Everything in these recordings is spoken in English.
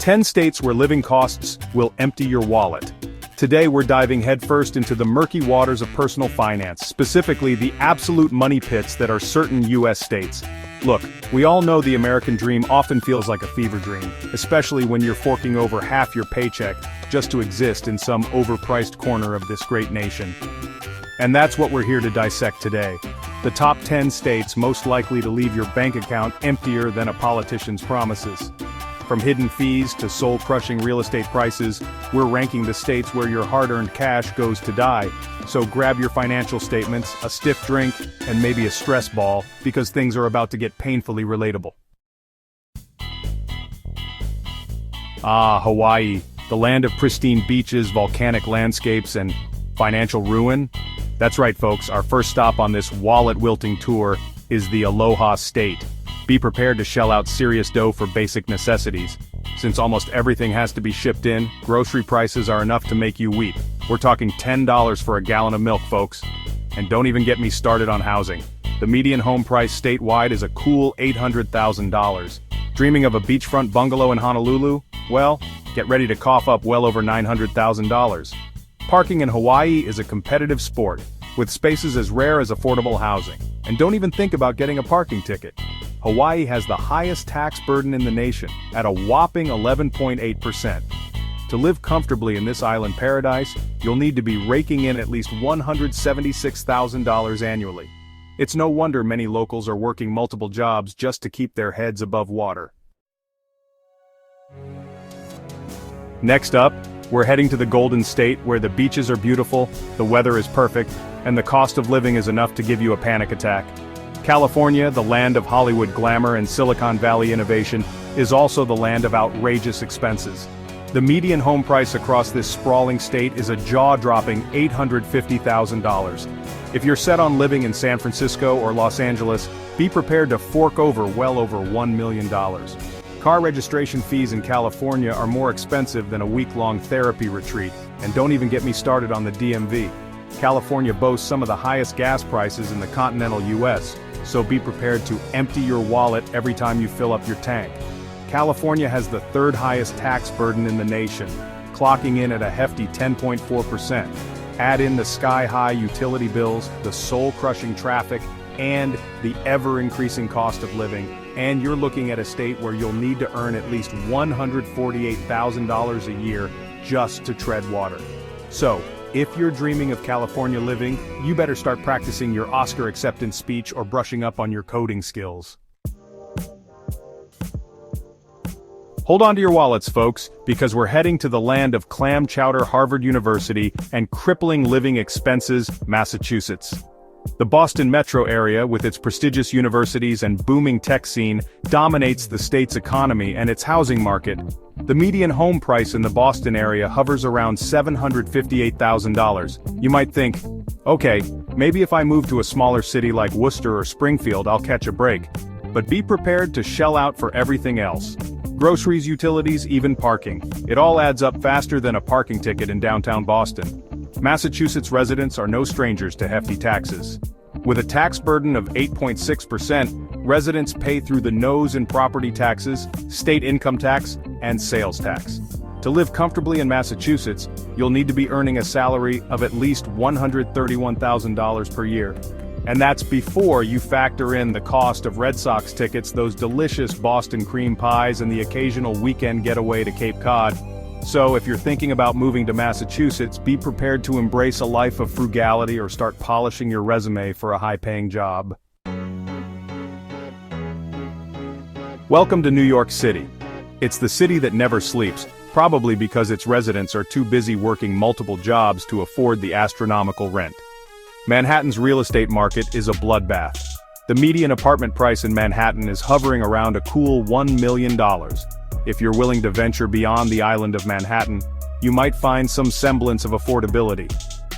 10 states where living costs will empty your wallet. Today we're diving headfirst into the murky waters of personal finance, specifically the absolute money pits that are certain US states. Look, we all know the American dream often feels like a fever dream, especially when you're forking over half your paycheck just to exist in some overpriced corner of this great nation. And that's what we're here to dissect today. The top 10 states most likely to leave your bank account emptier than a politician's promises. From hidden fees to soul-crushing real estate prices, we're ranking the states where your hard-earned cash goes to die. So grab your financial statements, a stiff drink, and maybe a stress ball, because things are about to get painfully relatable. Ah, Hawaii, the land of pristine beaches, volcanic landscapes, and financial ruin? That's right, folks, our first stop on this wallet-wilting tour is the Aloha State. Be prepared to shell out serious dough for basic necessities. Since almost everything has to be shipped in, grocery prices are enough to make you weep. We're talking $10 for a gallon of milk, folks. And don't even get me started on housing. The median home price statewide is a cool $800,000. Dreaming of a beachfront bungalow in Honolulu? Well, get ready to cough up well over $900,000. Parking in Hawaii is a competitive sport, with spaces as rare as affordable housing. And don't even think about getting a parking ticket. Hawaii has the highest tax burden in the nation, at a whopping 11.8%. To live comfortably in this island paradise, you'll need to be raking in at least $176,000 annually. It's no wonder many locals are working multiple jobs just to keep their heads above water. Next up, we're heading to the Golden State, where the beaches are beautiful, the weather is perfect, and the cost of living is enough to give you a panic attack. California, the land of Hollywood glamour and Silicon Valley innovation, is also the land of outrageous expenses. The median home price across this sprawling state is a jaw-dropping $850,000. If you're set on living in San Francisco or Los Angeles, be prepared to fork over well over $1 million. Car registration fees in California are more expensive than a week-long therapy retreat, and don't even get me started on the DMV. California boasts some of the highest gas prices in the continental US, so be prepared to empty your wallet every time you fill up your tank. California has the third highest tax burden in the nation, clocking in at a hefty 10.4%. Add in the sky-high utility bills, the soul-crushing traffic, and the ever-increasing cost of living, and you're looking at a state where you'll need to earn at least $148,000 a year just to tread water. So, if you're dreaming of California living, you better start practicing your Oscar acceptance speech or brushing up on your coding skills. Hold on to your wallets, folks, because we're heading to the land of clam chowder Harvard University and crippling living expenses, Massachusetts. The Boston metro area, with its prestigious universities and booming tech scene, dominates the state's economy and its housing market. The median home price in the Boston area hovers around $758,000. You might think, okay, maybe if I move to a smaller city like Worcester or Springfield I'll catch a break. But be prepared to shell out for everything else. Groceries, utilities, even parking. It all adds up faster than a parking ticket in downtown Boston. Massachusetts residents are no strangers to hefty taxes. With a tax burden of 8.6%, residents pay through the nose in property taxes, state income tax, and sales tax. To live comfortably in Massachusetts, you'll need to be earning a salary of at least $131,000 per year. And that's before you factor in the cost of Red Sox tickets, those delicious Boston cream pies, and the occasional weekend getaway to Cape Cod. So if you're thinking about moving to Massachusetts, be prepared to embrace a life of frugality or start polishing your resume for a high-paying job. Welcome to New York City. It's the city that never sleeps, probably because its residents are too busy working multiple jobs to afford the astronomical rent. Manhattan's real estate market is a bloodbath. The median apartment price in Manhattan is hovering around a cool $1 million. If you're willing to venture beyond the island of Manhattan, you might find some semblance of affordability.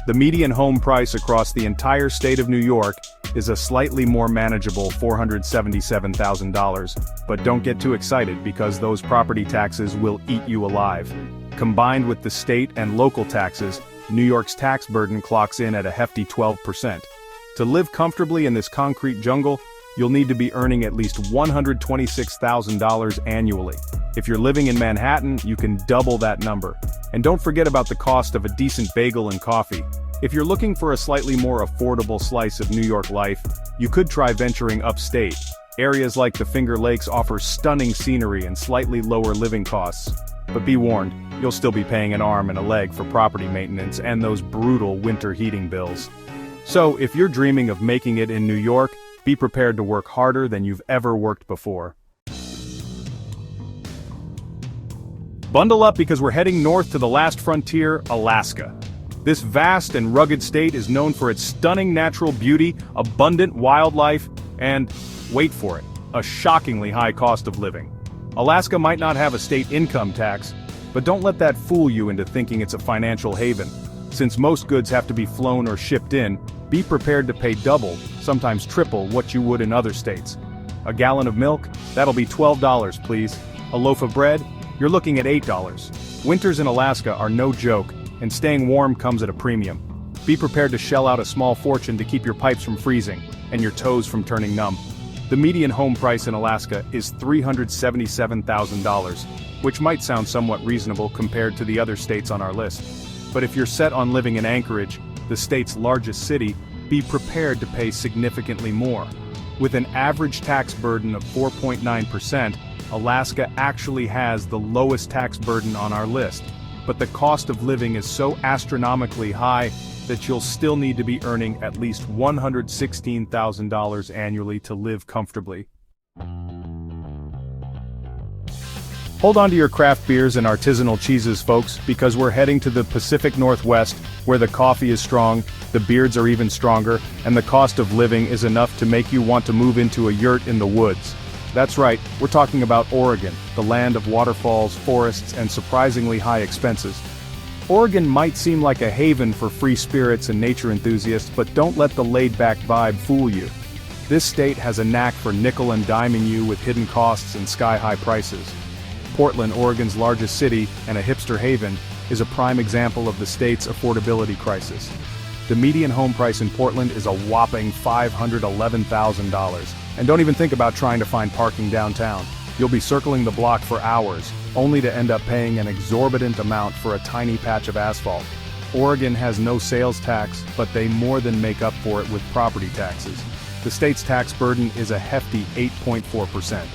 The median home price across the entire state of New York is a slightly more manageable $477,000, but don't get too excited because those property taxes will eat you alive. Combined with the state and local taxes, New York's tax burden clocks in at a hefty 12%. To live comfortably in this concrete jungle, you'll need to be earning at least $126,000 annually. If you're living in Manhattan, you can double that number. And don't forget about the cost of a decent bagel and coffee. If you're looking for a slightly more affordable slice of New York life, you could try venturing upstate. Areas like the Finger Lakes offer stunning scenery and slightly lower living costs. But be warned, you'll still be paying an arm and a leg for property maintenance and those brutal winter heating bills. So, if you're dreaming of making it in New York, be prepared to work harder than you've ever worked before. Bundle up because we're heading north to the last frontier, Alaska. This vast and rugged state is known for its stunning natural beauty, abundant wildlife, and, wait for it, a shockingly high cost of living. Alaska might not have a state income tax, but don't let that fool you into thinking it's a financial haven. Since most goods have to be flown or shipped in, be prepared to pay double, sometimes triple, what you would in other states. A gallon of milk? That'll be $12, please. A loaf of bread? You're looking at $8. Winters in Alaska are no joke, and staying warm comes at a premium. Be prepared to shell out a small fortune to keep your pipes from freezing, and your toes from turning numb. The median home price in Alaska is $377,000, which might sound somewhat reasonable compared to the other states on our list. But if you're set on living in Anchorage, the state's largest city, be prepared to pay significantly more. With an average tax burden of 4.9%, Alaska actually has the lowest tax burden on our list. But the cost of living is so astronomically high that you'll still need to be earning at least $116,000 annually to live comfortably. Hold on to your craft beers and artisanal cheeses, folks, because we're heading to the Pacific Northwest, where the coffee is strong, the beards are even stronger, and the cost of living is enough to make you want to move into a yurt in the woods. That's right, we're talking about Oregon, the land of waterfalls, forests, and surprisingly high expenses. Oregon might seem like a haven for free spirits and nature enthusiasts, but don't let the laid-back vibe fool you. This state has a knack for nickel and diming you with hidden costs and sky-high prices. Portland, Oregon's largest city, and a hipster haven, is a prime example of the state's affordability crisis. The median home price in Portland is a whopping $511,000. And don't even think about trying to find parking downtown. You'll be circling the block for hours, only to end up paying an exorbitant amount for a tiny patch of asphalt. Oregon has no sales tax, but they more than make up for it with property taxes. The state's tax burden is a hefty 8.4%.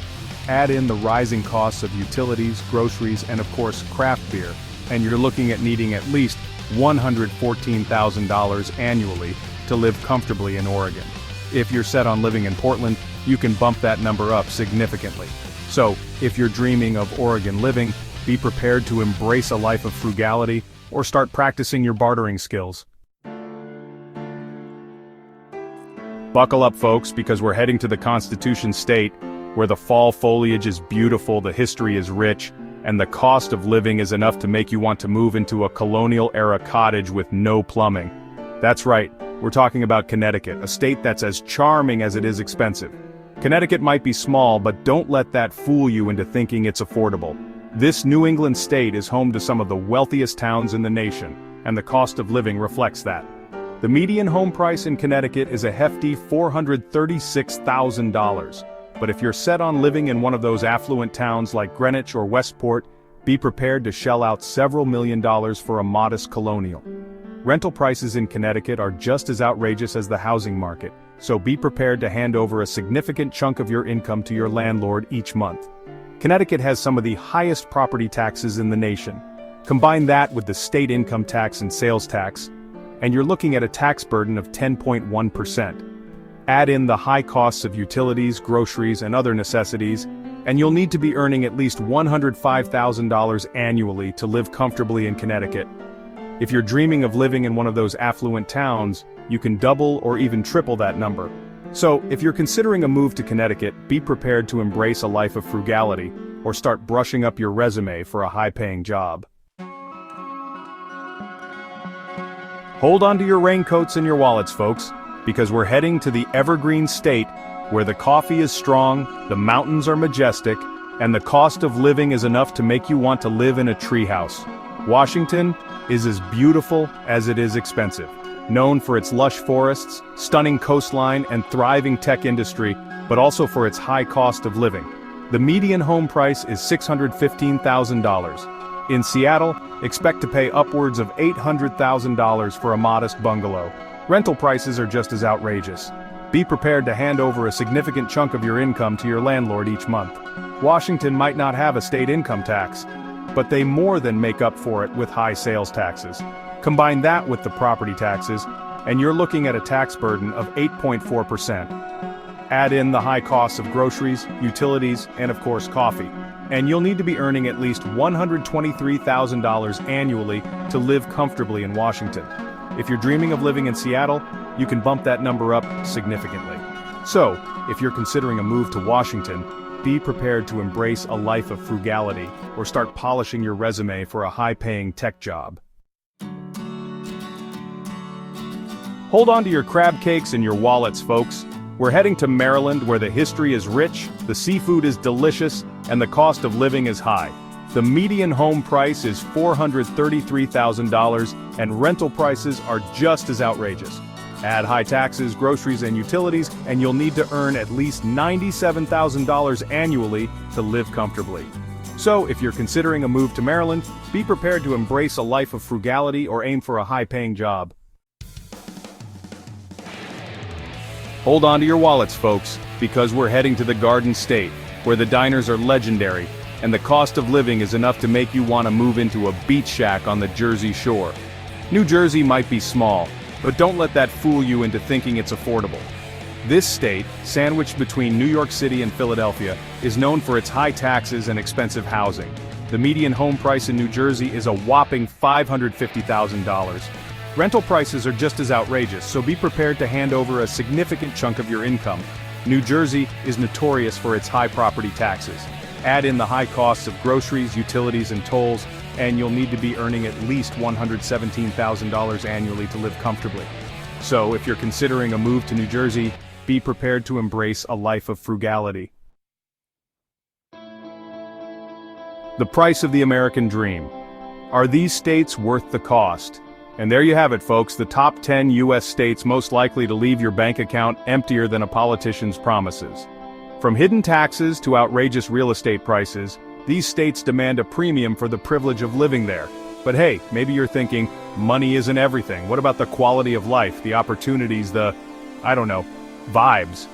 Add in the rising costs of utilities, groceries, and of course craft beer, and you're looking at needing at least $114,000 annually to live comfortably in Oregon. If you're set on living in Portland, you can bump that number up significantly. So, if you're dreaming of Oregon living, be prepared to embrace a life of frugality, or start practicing your bartering skills. Buckle up, folks, because we're heading to the Constitution State, where the fall foliage is beautiful, the history is rich, and the cost of living is enough to make you want to move into a colonial-era cottage with no plumbing. That's right, we're talking about Connecticut, a state that's as charming as it is expensive. Connecticut might be small, but don't let that fool you into thinking it's affordable. This New England state is home to some of the wealthiest towns in the nation, and the cost of living reflects that. The median home price in Connecticut is a hefty $436,000. But if you're set on living in one of those affluent towns like Greenwich or Westport, be prepared to shell out several $1,000,000 for a modest colonial. Rental prices in Connecticut are just as outrageous as the housing market, so be prepared to hand over a significant chunk of your income to your landlord each month. Connecticut has some of the highest property taxes in the nation. Combine that with the state income tax and sales tax, and you're looking at a tax burden of 10.1%. Add in the high costs of utilities, groceries, and other necessities, and you'll need to be earning at least $105,000 annually to live comfortably in Connecticut. If you're dreaming of living in one of those affluent towns, you can double or even triple that number. So, if you're considering a move to Connecticut, be prepared to embrace a life of frugality, or start brushing up your resume for a high-paying job. Hold on to your raincoats and your wallets, folks, because we're heading to the evergreen state, where the coffee is strong, the mountains are majestic, and the cost of living is enough to make you want to live in a treehouse. Washington is as beautiful as it is expensive. Known for its lush forests, stunning coastline, and thriving tech industry, but also for its high cost of living. The median home price is $615,000. In Seattle, expect to pay upwards of $800,000 for a modest bungalow. Rental prices are just as outrageous. Be prepared to hand over a significant chunk of your income to your landlord each month. Washington might not have a state income tax, but they more than make up for it with high sales taxes. Combine that with the property taxes, and you're looking at a tax burden of 8.4%. Add in the high costs of groceries, utilities, and of course coffee, and you'll need to be earning at least $123,000 annually to live comfortably in Washington. If you're dreaming of living in Seattle, you can bump that number up significantly. So, if you're considering a move to Washington, be prepared to embrace a life of frugality or start polishing your resume for a high-paying tech job. Hold on to your crab cakes and your wallets, folks. We're heading to Maryland, where the history is rich, the seafood is delicious, and the cost of living is high. The median home price is $433,000, and rental prices are just as outrageous. Add high taxes, groceries, and utilities, and you'll need to earn at least $97,000 annually to live comfortably. So, if you're considering a move to Maryland, be prepared to embrace a life of frugality or aim for a high-paying job. Hold on to your wallets, folks, because we're heading to the Garden State, where the diners are legendary, and the cost of living is enough to make you want to move into a beach shack on the Jersey Shore. New Jersey might be small, but don't let that fool you into thinking it's affordable. This state, sandwiched between New York City and Philadelphia, is known for its high taxes and expensive housing. The median home price in New Jersey is a whopping $550,000. Rental prices are just as outrageous, so be prepared to hand over a significant chunk of your income. New Jersey is notorious for its high property taxes. Add in the high costs of groceries, utilities, and tolls, and you'll need to be earning at least $117,000 annually to live comfortably. So, if you're considering a move to New Jersey, be prepared to embrace a life of frugality. The price of the American dream. Are these states worth the cost? And there you have it, folks, the top 10 U.S. states most likely to leave your bank account emptier than a politician's promises. From hidden taxes to outrageous real estate prices, these states demand a premium for the privilege of living there. But hey, maybe you're thinking, money isn't everything. What about the quality of life, the opportunities, vibes?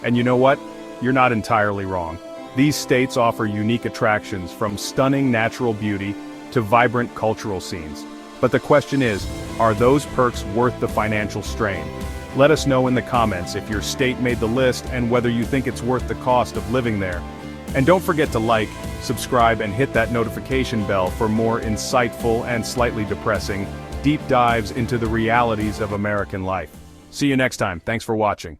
And you know what? You're not entirely wrong. These states offer unique attractions, from stunning natural beauty to vibrant cultural scenes. But the question is, are those perks worth the financial strain? Let us know in the comments if your state made the list and whether you think it's worth the cost of living there. And don't forget to like, subscribe, and hit that notification bell for more insightful and slightly depressing deep dives into the realities of American life. See you next time. Thanks for watching.